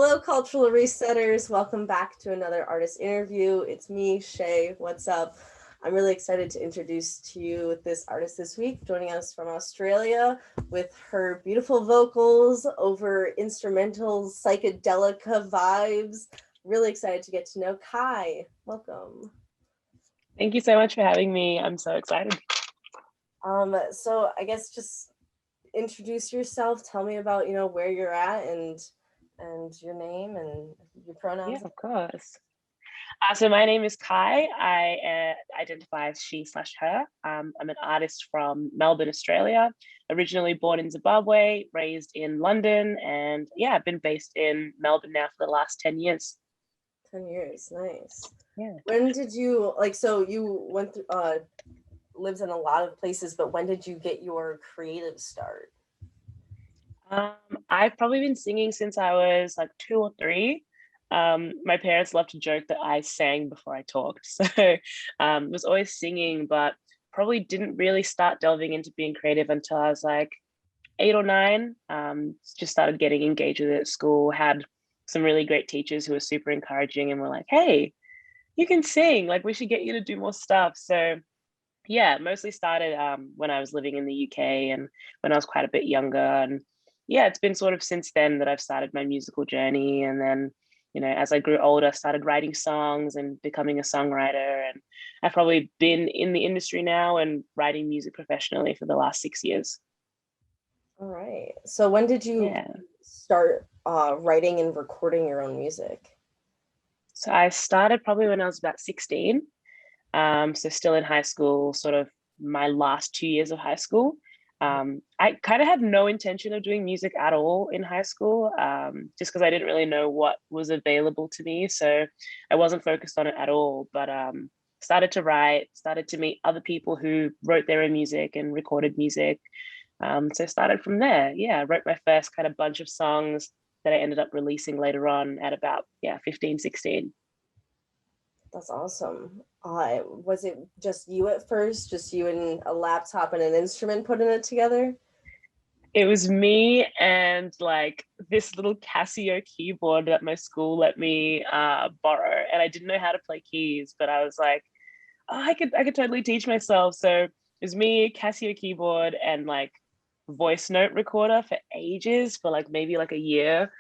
Hello, cultural resetters. Welcome back to another artist interview. It's me, Shay. What's up? I'm really excited to introduce to you this artist this week, joining us from Australia with her beautiful vocals over instrumental psychedelic vibes. Really excited to get to know Kai. Welcome. Thank you so much for having me. I'm so excited. So I guess just introduce yourself. Tell me about where you're at and your name and your Yeah, pronouns. of course. So my name is Kai. I identify as she/her. I'm an artist from Melbourne, Australia, originally born in Zimbabwe, raised in London, and yeah, I've been based in Melbourne now for the last 10 years. 10 years, nice. Yeah. When did you, so you went through, lives in a lot of places, but when did you get your creative start? I've probably been singing since I was like 2 or 3. My parents love to joke that I sang before I talked. So was always singing, but probably didn't really start delving into being creative until I was like 8 or 9. Just started getting engaged with it at school, had some really great teachers who were super encouraging and were like, hey, you can sing, like we should get you to do more stuff. So yeah, mostly started when I was living in the UK and when I was quite a bit younger. And yeah, it's been sort of since then that I've started my musical journey. And then, as I grew older, I started writing songs and becoming a songwriter. And I've probably been in the industry now and writing music professionally for the last 6 years. All right. So when did you Yeah. start writing and recording your own music? So I started probably when I was about 16. So still in high school, sort of my last 2 years of high school. I kind of had no intention of doing music at all in high school, just because I didn't really know what was available to me. So I wasn't focused on it at all, but started to write, started to meet other people who wrote their own music and recorded music. So started from there. Yeah, I wrote my first kind of bunch of songs that I ended up releasing later on at about, 15, 16. That's awesome. Was it just you at first, just you and a laptop and an instrument putting it together? It was me and like this little Casio keyboard that my school let me borrow, and I didn't know how to play keys, but I was like, oh, I could totally teach myself. So it was me, Casio keyboard, and like voice note recorder for ages, for like maybe like a year.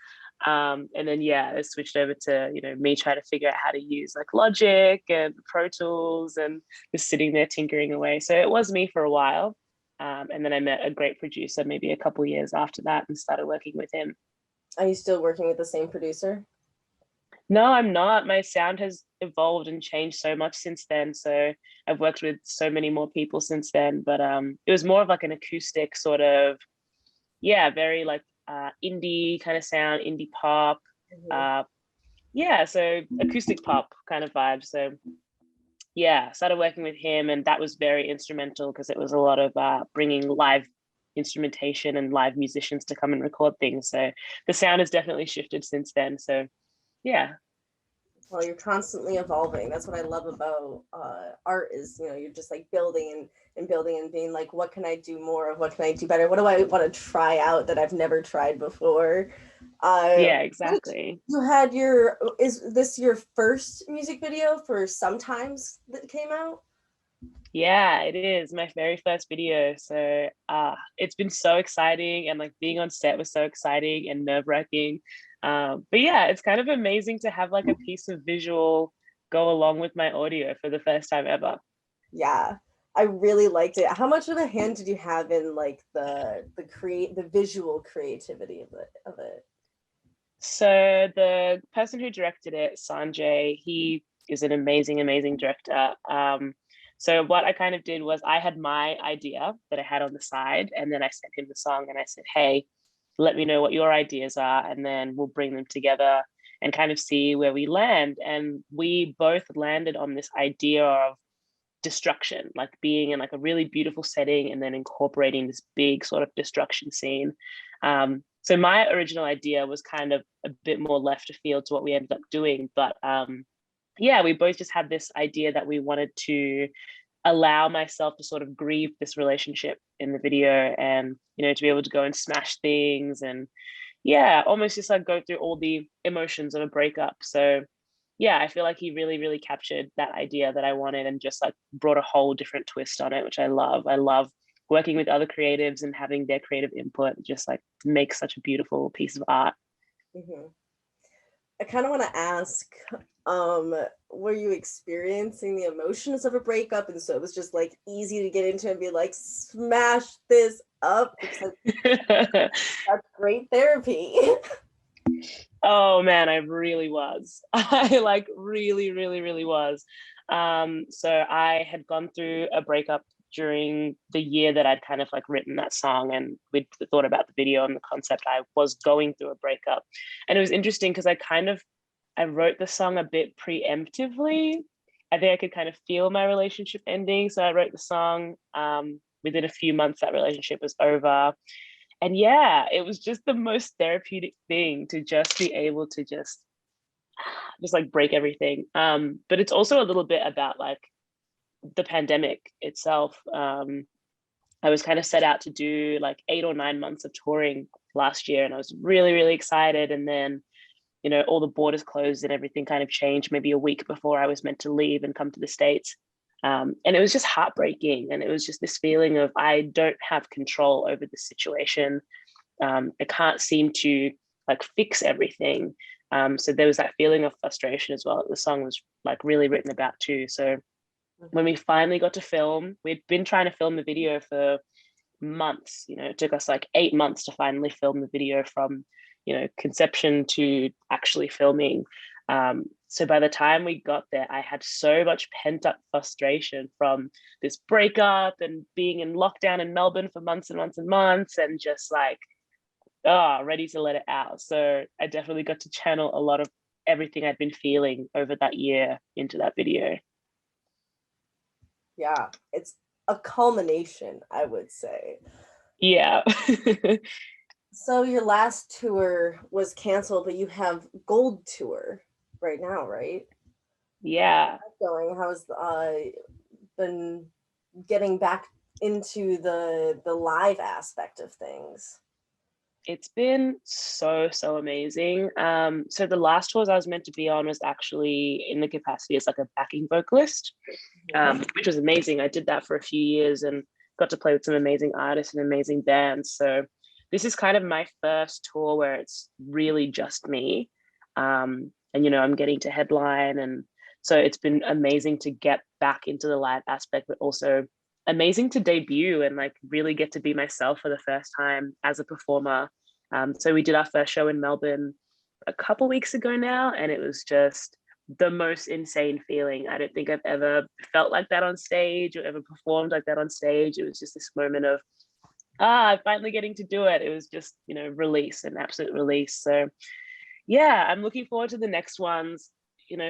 And then yeah, I switched over to me trying to figure out how to use like Logic and Pro Tools, and just sitting there tinkering away. So it was me for a while. And then I met a great producer maybe a couple years after that and started working with him. Are you still working with the same producer? No, I'm not. My sound has evolved and changed so much since then. So I've worked with so many more people since then. But it was more of like an acoustic sort of, yeah, very like indie kind of sound, indie pop. Mm-hmm. Yeah, so acoustic pop kind of vibe. So yeah, started working with him, and that was very instrumental because it was a lot of bringing live instrumentation and live musicians to come and record things. So the sound has definitely shifted since then. So yeah. Well, you're constantly evolving. That's what I love about art is, you're just like building and building and being like, what can I do more of? What can I do better? What do I want to try out that I've never tried before? Yeah, exactly. You had is this your first music video for Sometimes that came out? Yeah, it is my very first video. So it's been so exciting, and like being on set was so exciting and nerve-wracking. But yeah, it's kind of amazing to have like a piece of visual go along with my audio for the first time ever. Yeah, I really liked it. How much of a hand did you have in like the visual creativity of it? So the person who directed it, Sanjay, he is an amazing, amazing director. So what I kind of did was I had my idea that I had on the side, and then I sent him the song and I said, hey, let me know what your ideas are, and then we'll bring them together and kind of see where we land. And we both landed on this idea of destruction, like being in like a really beautiful setting and then incorporating this big sort of destruction scene. So my original idea was kind of a bit more left of field to what we ended up doing, but yeah, we both just had this idea that we wanted to allow myself to sort of grieve this relationship in the video, and to be able to go and smash things and yeah, almost just like go through all the emotions of a breakup. So yeah, I feel like he really, really captured that idea that I wanted and just like brought a whole different twist on it, which I love. I love working with other creatives and having their creative input just like makes such a beautiful piece of art. Mhm. I kind of want to ask, were you experiencing the emotions of a breakup, and so it was just like easy to get into and be like, smash this up? Because that's great therapy. Oh man, I really was. I like really, really, really was. So I had gone through a breakup during the year that I'd kind of like written that song, and we'd thought about the video and the concept. I was going through a breakup, and it was interesting because I wrote the song a bit preemptively. I think I could kind of feel my relationship ending, so I wrote the song. Within a few months, that relationship was over, and yeah, it was just the most therapeutic thing to just be able to just like break everything. But it's also a little bit about like the pandemic itself. I was kind of set out to do like 8 or 9 months of touring last year, and I was really, really excited. And then, all the borders closed and everything kind of changed maybe a week before I was meant to leave and come to the States. And it was just heartbreaking. And it was just this feeling of I don't have control over the situation. I can't seem to like fix everything. So there was that feeling of frustration as well. The song was like really written about too. So when we finally got to film, we'd been trying to film the video for months. It took us like 8 months to finally film the video from, conception to actually filming. So by the time we got there, I had so much pent up frustration from this breakup and being in lockdown in Melbourne for months and months and months, and just like, ready to let it out. So I definitely got to channel a lot of everything I'd been feeling over that year into that video. Yeah, it's a culmination, I would say. Yeah. So your last tour was canceled, but you have Gold Tour right now, right? Yeah. How's that going? How's been getting back into the live aspect of things? It's been so amazing. So the last tours I was meant to be on was actually in the capacity as like a backing vocalist, which was amazing. I did that for a few years and got to play with some amazing artists and amazing bands. So this is kind of my first tour where it's really just me. And I'm getting to headline, and so it's been amazing to get back into the live aspect, but also amazing to debut and like really get to be myself for the first time as a performer. So we did our first show in Melbourne a couple weeks ago now, and it was just the most insane feeling. I don't think I've ever felt like that on stage or ever performed like that on stage. It was just this moment of, finally getting to do it. It was just, release, an absolute release. So yeah, I'm looking forward to the next ones.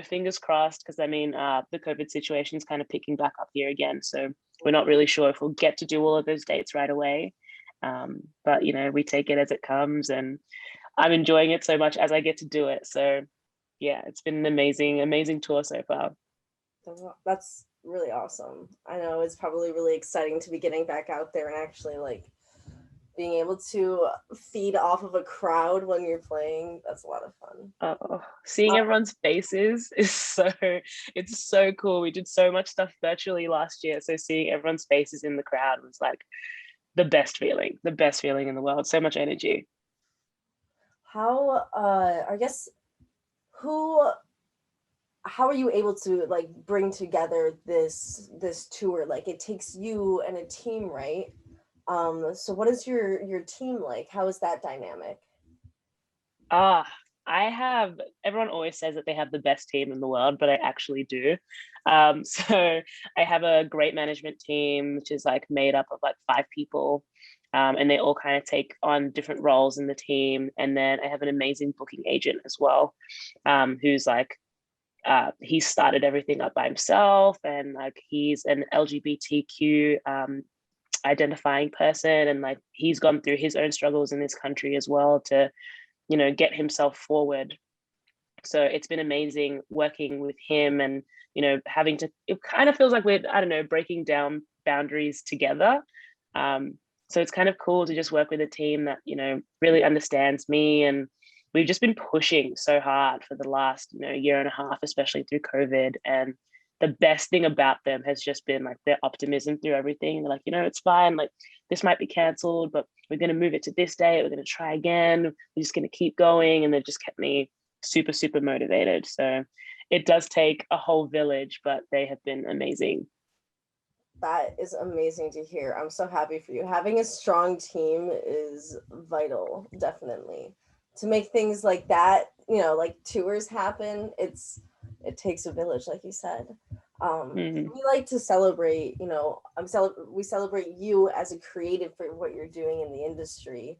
Fingers crossed, because the COVID situation is kind of picking back up here again. So we're not really sure if we'll get to do all of those dates right away. But we take it as it comes, and I'm enjoying it so much as I get to do it. So yeah, it's been an amazing tour so far. That's really awesome. I know it's probably really exciting to be getting back out there and actually like being able to feed off of a crowd when you're playing. That's a lot of fun. Oh, seeing everyone's faces is it's so cool. We did so much stuff virtually last year. So seeing everyone's faces in the crowd was like the best feeling in the world. So much energy. How I guess who how are you able to like bring together this tour? Like it takes you and a team, right? So what is your team like? How is that dynamic? Ah, everyone always says that they have the best team in the world, but I actually do. So I have a great management team, which is like made up of like 5 people. And they all kind of take on different roles in the team. And then I have an amazing booking agent as well, who's like, he started everything up by himself, and like he's an LGBTQ identifying person, and like he's gone through his own struggles in this country as well to get himself forward. So it's been amazing working with him, and having to, it kind of feels like we're, I don't know, breaking down boundaries together. So it's kind of cool to just work with a team that, really understands me. And we've just been pushing so hard for the last, year and a half, especially through COVID. And the best thing about them has just been like their optimism through everything. They're like, it's fine. Like this might be canceled, but we're going to move it to this day. We're going to try again. We're just going to keep going. And they've just kept me super, super motivated. So it does take a whole village, but they have been amazing. That is amazing to hear. I'm so happy for you. Having a strong team is vital, definitely. To make things like that, like tours happen, it takes a village, like you said. Mm. We like to celebrate, we celebrate you as a creative for what you're doing in the industry.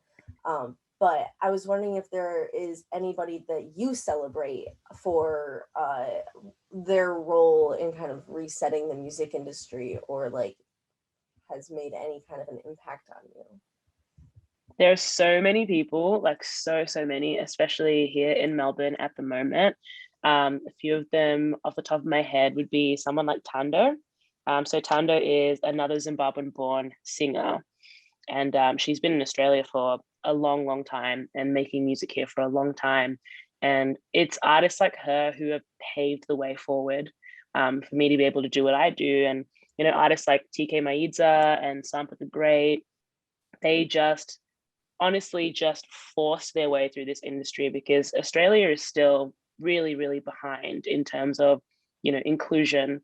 But I was wondering if there is anybody that you celebrate for their role in kind of resetting the music industry, or like has made any kind of an impact on you. There are so many people, like so many, especially here in Melbourne at the moment. A few of them off the top of my head would be someone like Tando. So Tando is another Zimbabwean-born singer, and she's been in Australia for a long, long time and making music here for a long time. And it's artists like her who have paved the way forward for me to be able to do what I do. And, artists like TK Maidza and Sampa the Great, they just honestly just forced their way through this industry, because Australia is still really, really behind in terms of, inclusion.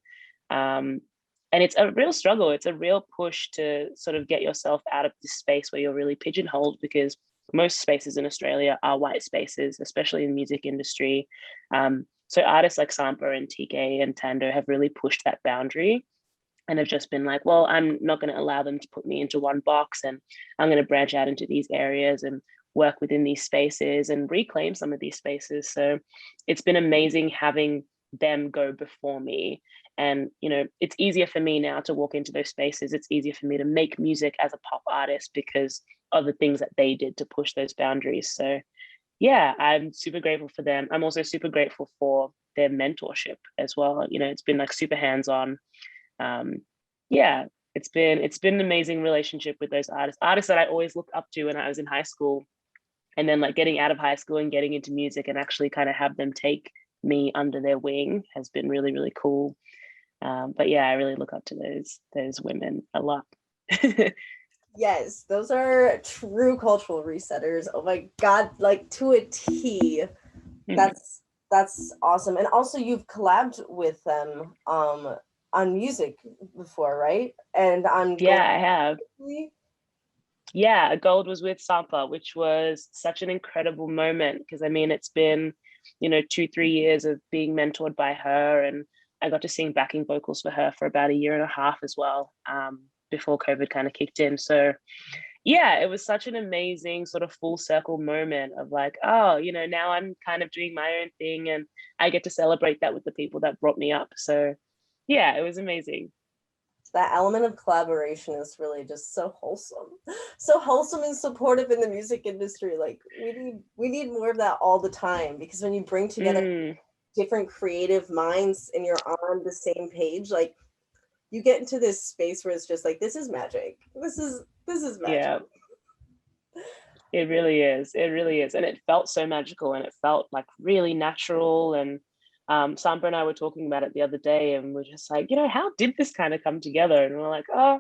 And it's a real struggle. It's a real push to sort of get yourself out of this space where you're really pigeonholed, because most spaces in Australia are white spaces, especially in the music industry. So artists like Sampa and TK and Tando have really pushed that boundary, and have just been like, well, I'm not going to allow them to put me into one box, and I'm going to branch out into these areas and work within these spaces and reclaim some of these spaces. So it's been amazing having them go before me. And, it's easier for me now to walk into those spaces. It's easier for me to make music as a pop artist because of the things that they did to push those boundaries. So yeah, I'm super grateful for them. I'm also super grateful for their mentorship as well. It's been like super hands-on. Yeah, it's been an amazing relationship with those artists that I always looked up to when I was in high school, and then like getting out of high school and getting into music and actually kind of have them take me under their wing has been really, really cool. But yeah, I really look up to those women a lot. Yes, those are true cultural resetters. Oh my god, like to a T. That's awesome. And also you've collabed with them on music before, right? And on Yeah, Gold. I have. Yeah, Gold was with Sampa, which was such an incredible moment, because I mean, it's been, 2-3 years of being mentored by her, and I got to sing backing vocals for her for about a year and a half as well, before COVID kind of kicked in. So yeah, it was such an amazing sort of full circle moment of like, oh, now I'm kind of doing my own thing, and I get to celebrate that with the people that brought me up. So yeah, it was amazing. That element of collaboration is really just so wholesome and supportive in the music industry. Like we need more of that all the time, because when you bring together Mm, different creative minds and you're on the same page, like you get into this space where it's just like, this is magic, this is magic. yeah. It really is. It really is. And it felt so magical, and it felt like really natural. And Sampa and I were talking about it the other day, and we're just like, how did this kind of come together? And we're like, oh,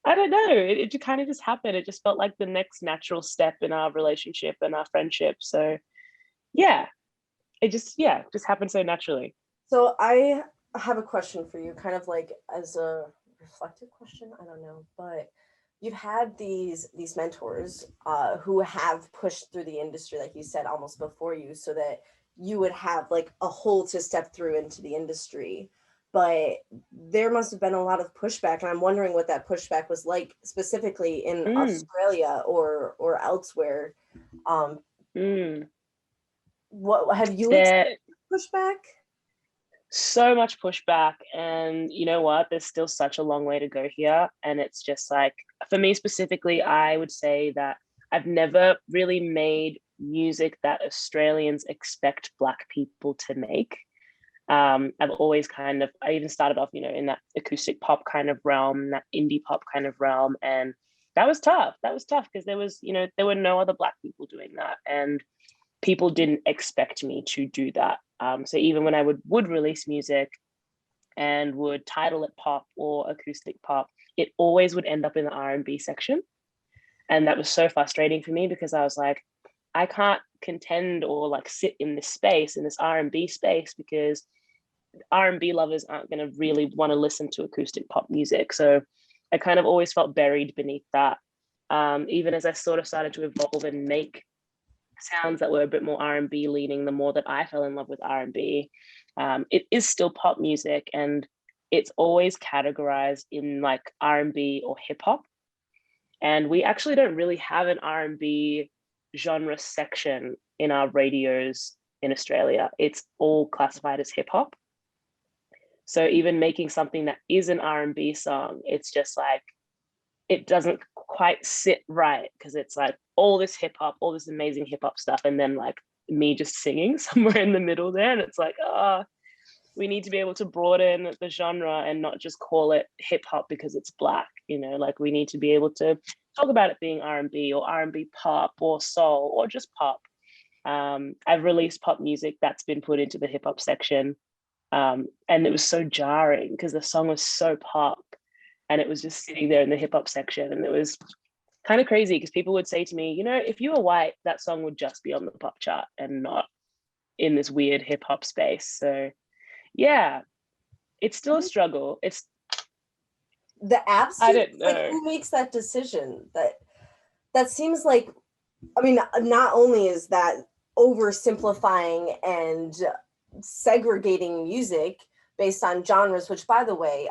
I don't know. It kind of just happened. It just felt like the next natural step in our relationship and our friendship. So yeah, just happened so naturally. So I have a question for you, kind of like as a reflective question. I don't know, but you've had these mentors who have pushed through the industry, like you said, almost before you, so that you would have like a hole to step through into the industry. But there must have been a lot of pushback, and I'm wondering what that pushback was like specifically in Mm, Australia or elsewhere. Um, mm. what have you There, experienced pushback? so much pushback, and you know what, there's still such a long way to go here. And it's just like, for me specifically, I would say that I've never really made music that Australians expect Black people to make. I've always I even started off, in that acoustic pop kind of realm, that indie pop kind of realm. And that was tough. That was tough because there were no other Black people doing that, and people didn't expect me to do that. So even when I would release music and would title it pop or acoustic pop, it always would end up in the R&B section. And that was so frustrating for me because I was like, I can't contend or like sit in this space, in this R&B space, because R&B lovers aren't going to really want to listen to acoustic pop music. So I kind of always felt buried beneath that. Even as I sort of started to evolve and make sounds that were a bit more R&B leaning, the more that I fell in love with R&B. It is still pop music, and it's always categorized in like R&B or hip hop. And we actually don't really have an R&B genre section in our radios in Australia. It's all classified as hip hop. So even making something that is an R&B song, it's just like, it doesn't quite sit right, because it's like all this hip hop, all this amazing hip hop stuff, and then like me just singing somewhere in the middle there. And it's like, we need to be able to broaden the genre and not just call it hip hop because it's Black, like we need to be able to talk about it being R&B or R&B pop or soul or just pop. I've released pop music that's been put into the hip hop section. And it was so jarring because the song was so pop and it was just sitting there in the hip hop section. And it was kind of crazy because people would say to me, if you were white, that song would just be on the pop chart and not in this weird hip hop space. So yeah, it's still a struggle. It's the apps. I don't know. Like, who makes that decision? That seems like, I mean, not only is that oversimplifying and segregating music based on genres, which by the way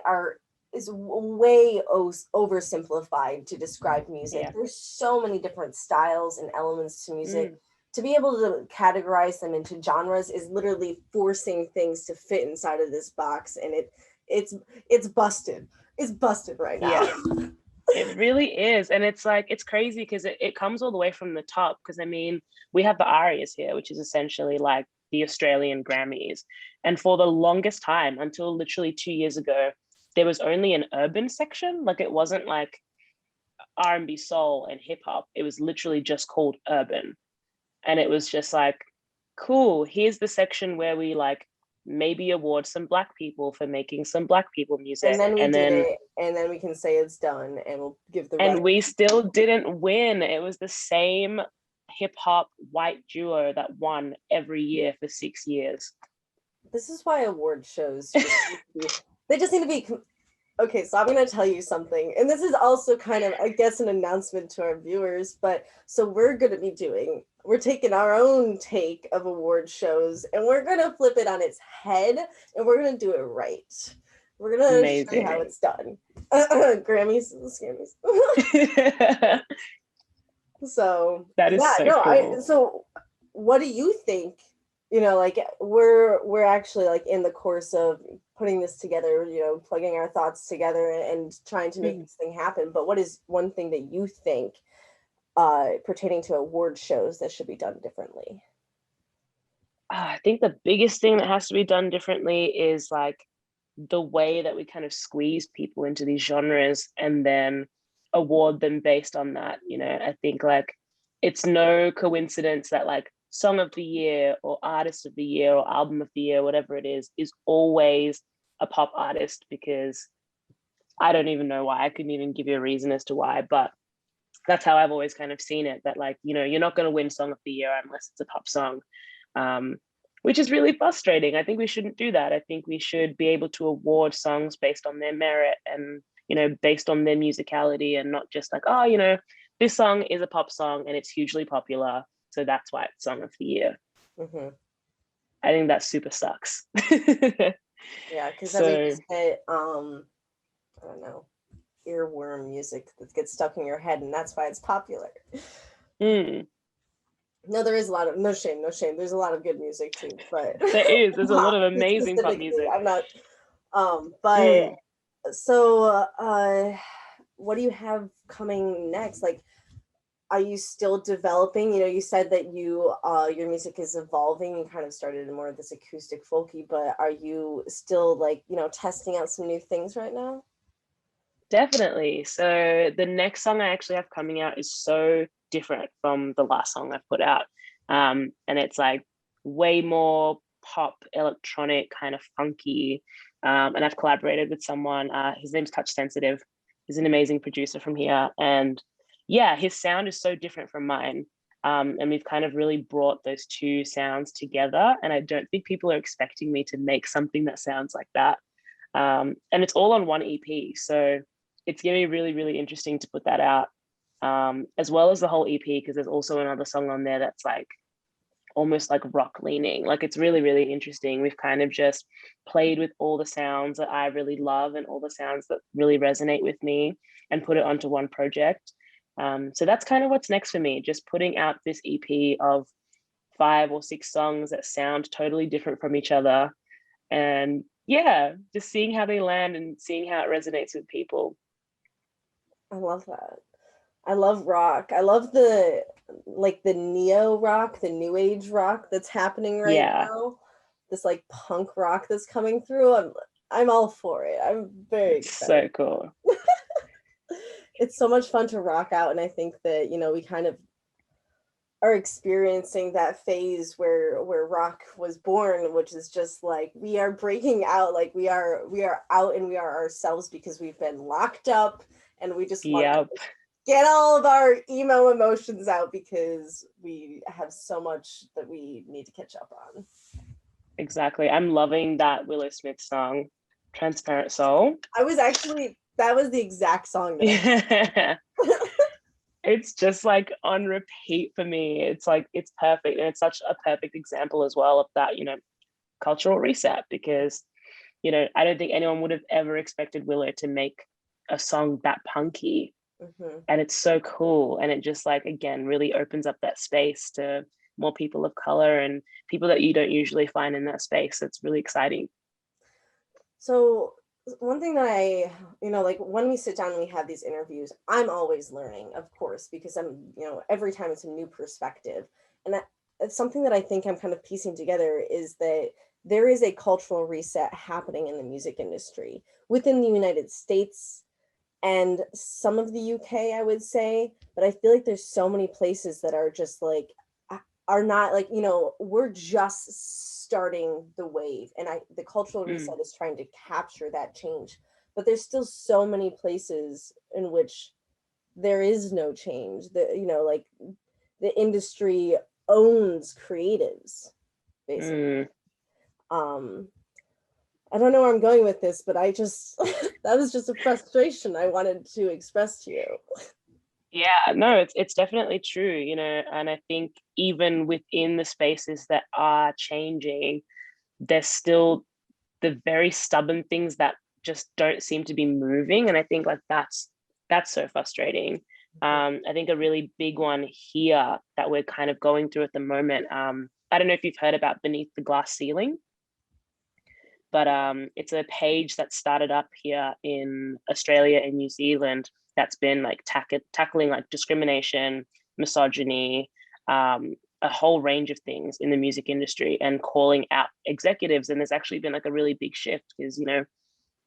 is way oversimplified to describe music. Yeah. There's so many different styles and elements to music. To be able to categorize them into genres is literally forcing things to fit inside of this box, and it's busted. It's busted right now. Yeah. It really is. And it's like, it's crazy because it comes all the way from the top. Because I mean, we have the ARIAs here, which is essentially like the Australian Grammys. And for the longest time, until literally 2 years ago, there was only an urban section. Like, it wasn't like R&B, soul, and hip hop. It was literally just called urban. And it was just like, cool, here's the section where we like maybe award some Black people for making some Black people music. And then we did it, and then we can say it's done, and we'll give the and we still didn't win. It was the same hip hop white duo that won every year for 6 years. This is why award shows they just need to be okay. So I'm going to tell you something, and this is also kind of, I guess, an announcement to our viewers. But so we're taking our own take of award shows, and we're going to flip it on its head, and we're going to do it right. We're going to show you how it's done. Grammys. So that is cool. So what do you think? Like we're actually like in the course of putting this together, plugging our thoughts together and trying to make this thing happen. But what is one thing that you think pertaining to award shows that should be done differently? I think the biggest thing that has to be done differently is like the way that we kind of squeeze people into these genres and then award them based on that. I think like it's no coincidence that like Song of the Year or Artist of the Year or Album of the Year, whatever it is always a pop artist, because I don't even know why. I couldn't even give you a reason as to why, but that's how I've always kind of seen it, that like, you're not going to win Song of the Year unless it's a pop song, which is really frustrating. I think we shouldn't do that. I think we should be able to award songs based on their merit and, based on their musicality, and not just like, this song is a pop song and it's hugely popular, so that's why it's Song of the Year. Mm-hmm. I think that super sucks. Yeah, because then we just get, I don't know, earworm music that gets stuck in your head, and that's why it's popular. No, there is a lot of, no shame. There's a lot of good music too, but there's a lot of amazing pop music. I'm not, but so, what do you have coming next? Like, are you still developing? You said that your music is evolving and kind of started in more of this acoustic folky, but are you still like, testing out some new things right now? Definitely. So the next song I actually have coming out is so different from the last song I've put out. And it's like way more pop, electronic, kind of funky. And I've collaborated with someone, his name's Touch Sensitive. He's an amazing producer from here. And yeah, his sound is so different from mine. And we've kind of really brought those two sounds together. And I don't think people are expecting me to make something that sounds like that. And it's all on one EP. So it's going to be really, really interesting to put that out, as well as the whole EP, because there's also another song on there that's like almost like rock leaning. Like it's really, really interesting. We've kind of just played with all the sounds that I really love and all the sounds that really resonate with me and put it onto one project. So that's kind of what's next for me, just putting out this EP of 5 or 6 songs that sound totally different from each other. And yeah, just seeing how they land and seeing how it resonates with people. I love that. I love rock. I love the neo rock, the new age rock that's happening right Yeah, now. This like punk rock that's coming through. I'm all for it. I'm very it's so excited. cool. It's so much fun to rock out, and I think that, we kind of are experiencing that phase where rock was born, which is just like we are breaking out, like we are out and we are ourselves because we've been locked up, and we just want to Yep, get all of our emo emotions out because we have so much that we need to catch up on. exactly. I'm loving that Willow Smith song, Transparent Soul. That was the exact song that Yeah. It's just like on repeat for me. It's like, it's perfect. And it's such a perfect example as well of that, cultural reset, because, I don't think anyone would have ever expected Willow to make a song that punky. Mhm. And it's so cool. And it just like, again, really opens up that space to more people of color and people that you don't usually find in that space. It's really exciting. So one thing that like when we sit down and we have these interviews, I'm always learning, of course, because every time it's a new perspective. And it's something that I think I'm kind of piecing together is that there is a cultural reset happening in the music industry within the United States and some of the UK, I would say, but I feel like there's so many places that are just like are not like, we're just starting the wave, and the cultural Mm, reset is trying to capture that change, but there's still so many places in which there is no change. Like the industry owns creatives basically. mm. um I don't know where I'm going with this, but I just that was just a frustration I wanted to express to you. Yeah, no, it's definitely true, and I think even within the spaces that are changing, there's still the very stubborn things that just don't seem to be moving. And I think like that's so frustrating. I think a really big one here that we're kind of going through at the moment. I don't know if you've heard about Beneath the Glass Ceiling, but it's a page that started up here in Australia and New Zealand that's been like tackling like discrimination, misogyny, a whole range of things in the music industry and calling out executives. And there's actually been like a really big shift because,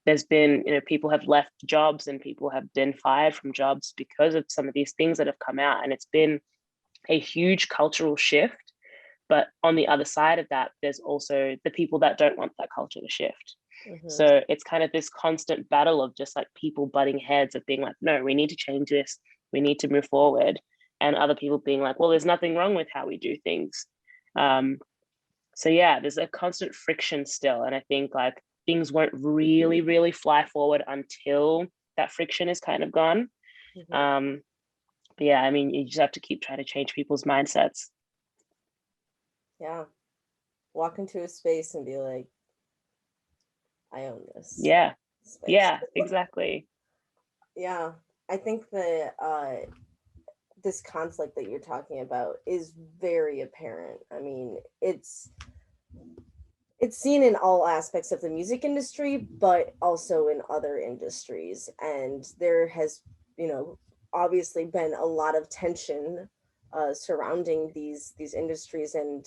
there's been, people have left jobs and people have been fired from jobs because of some of these things that have come out. And it's been a huge cultural shift. But on the other side of that, there's also the people that don't want that culture to shift. Mhm. So it's kind of this constant battle of just like people butting heads of being like, no, we need to change this. We need to move forward. And other people being like, well, there's nothing wrong with how we do things. Um, so yeah, there's a constant friction still. And I think like things won't really, really fly forward until that friction is kind of gone. Mhm. Um, but yeah, I mean, you just have to keep trying to change people's mindsets. Yeah. Walk into a space and be like, I own this Yeah, space. yeah, exactly. Yeah. I think that this conflict that you're talking about is very apparent. I mean, it's seen in all aspects of the music industry, but also in other industries. And there has, obviously been a lot of tension surrounding these industries, and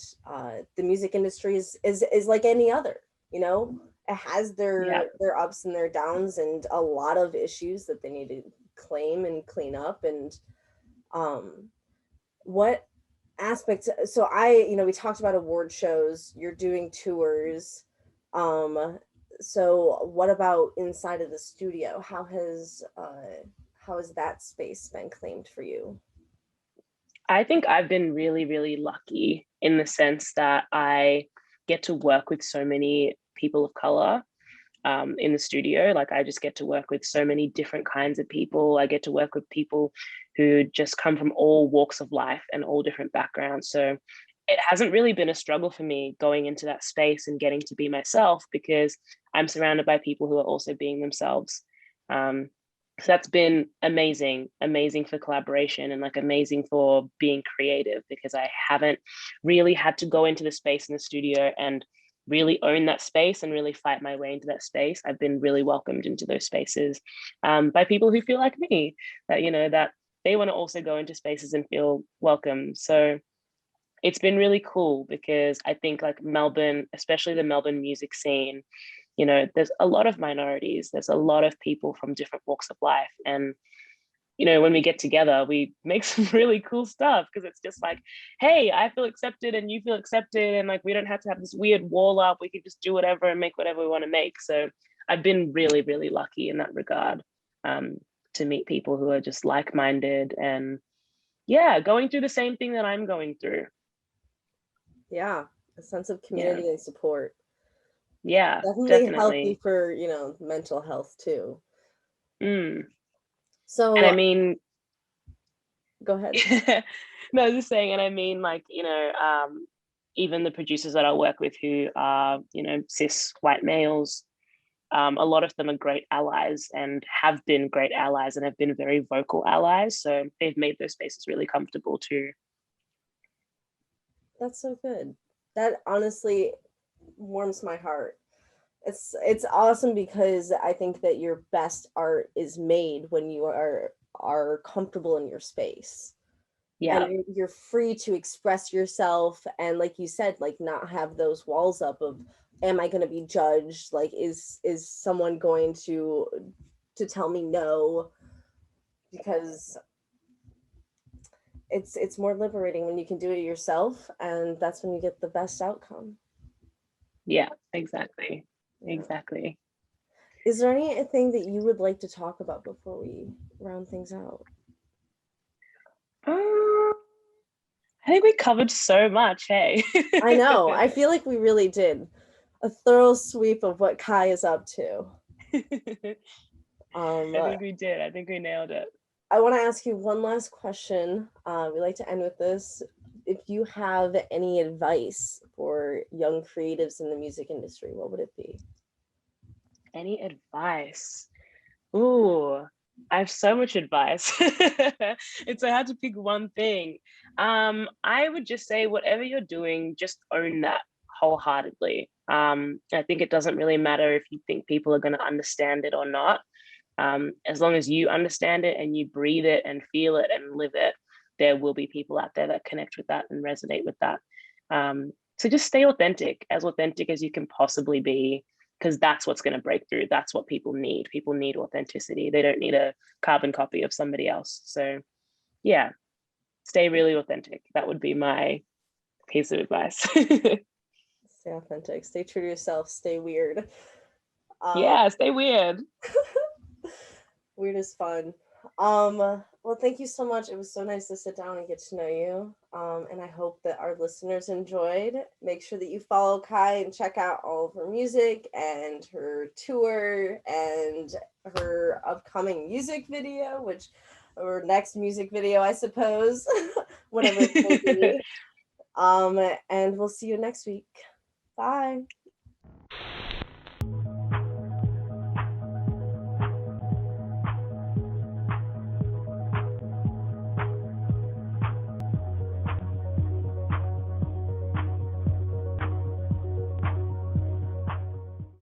the music industry is like any other. it has their ups and their downs and a lot of issues that they need to claim and clean up. And what aspects, so we talked about award shows, you're doing tours, so what about inside of the studio? How has that space been claimed for you? I think I've been really, really lucky in the sense that I get to work with so many people of color in the studio. Like, I just get to work with so many different kinds of people. I get to work with people who just come from all walks of life and all different backgrounds. So it hasn't really been a struggle for me going into that space and getting to be myself, because I'm surrounded by people who are also being themselves. So that's been amazing for collaboration, and like amazing for being creative, because I haven't really had to go into the space in the studio and really own that space and really fight my way into that space. I've been really welcomed into those spaces by people who feel like me, that, that they want to also go into spaces and feel welcome. So it's been really cool, because I think like Melbourne, especially the Melbourne music scene, there's a lot of minorities, there's a lot of people from different walks of life. And, when we get together, we make some really cool stuff, because it's just like, hey, I feel accepted and you feel accepted. And like, we don't have to have this weird wall up. We can just do whatever and make whatever we want to make. So I've been really, really lucky in that regard, to meet people who are just like-minded and going through the same thing that I'm going through. Yeah, a sense of community and support. Yeah, Definitely healthy for, mental health too. So, and I mean, go ahead. No, I was just saying, and I mean, like, even the producers that I work with who are, cis white males, a lot of them are great allies and have been great allies and have been very vocal allies. So they've made those spaces really comfortable too. That's so good. That honestly warms my heart. It's awesome, because I think that your best art is made when you are comfortable in your space. Yeah. And you're free to express yourself, and like you said, like, not have those walls up of, am I going to be judged? Like, is someone going to tell me no? Because it's more liberating when you can do it yourself, and that's when you get the best outcome. Yeah, exactly. Exactly. Is there anything that you would like to talk about before we round things out? I think we covered so much, hey? I know. I feel like we really did a thorough sweep of what Kai is up to. I think we did. I think we nailed it. I want to ask you one last question. We like to end with this. If you have any advice for young creatives in the music industry, what would it be? Any advice? Ooh, I have so much advice. It's so hard to pick one thing. I would just say, whatever you're doing, just own that wholeheartedly. I think it doesn't really matter if you think people are going to understand it or not. As long as you understand it and you breathe it and feel it and live it, there will be people out there that connect with that and resonate with that. So just stay authentic as you can possibly be, because that's what's going to break through. That's what people need. People need authenticity. They don't need a carbon copy of somebody else. So yeah, stay really authentic. That would be my piece of advice. Stay authentic, stay true to yourself, stay weird. Yeah, stay weird. Weird is fun. Well, thank you so much. It was so nice to sit down and get to know you. And I hope that our listeners enjoyed. Make sure that you follow Kai and check out all of her music and her tour and her upcoming music video, or next music video, I suppose, whatever it may be. And we'll see you next week. Bye.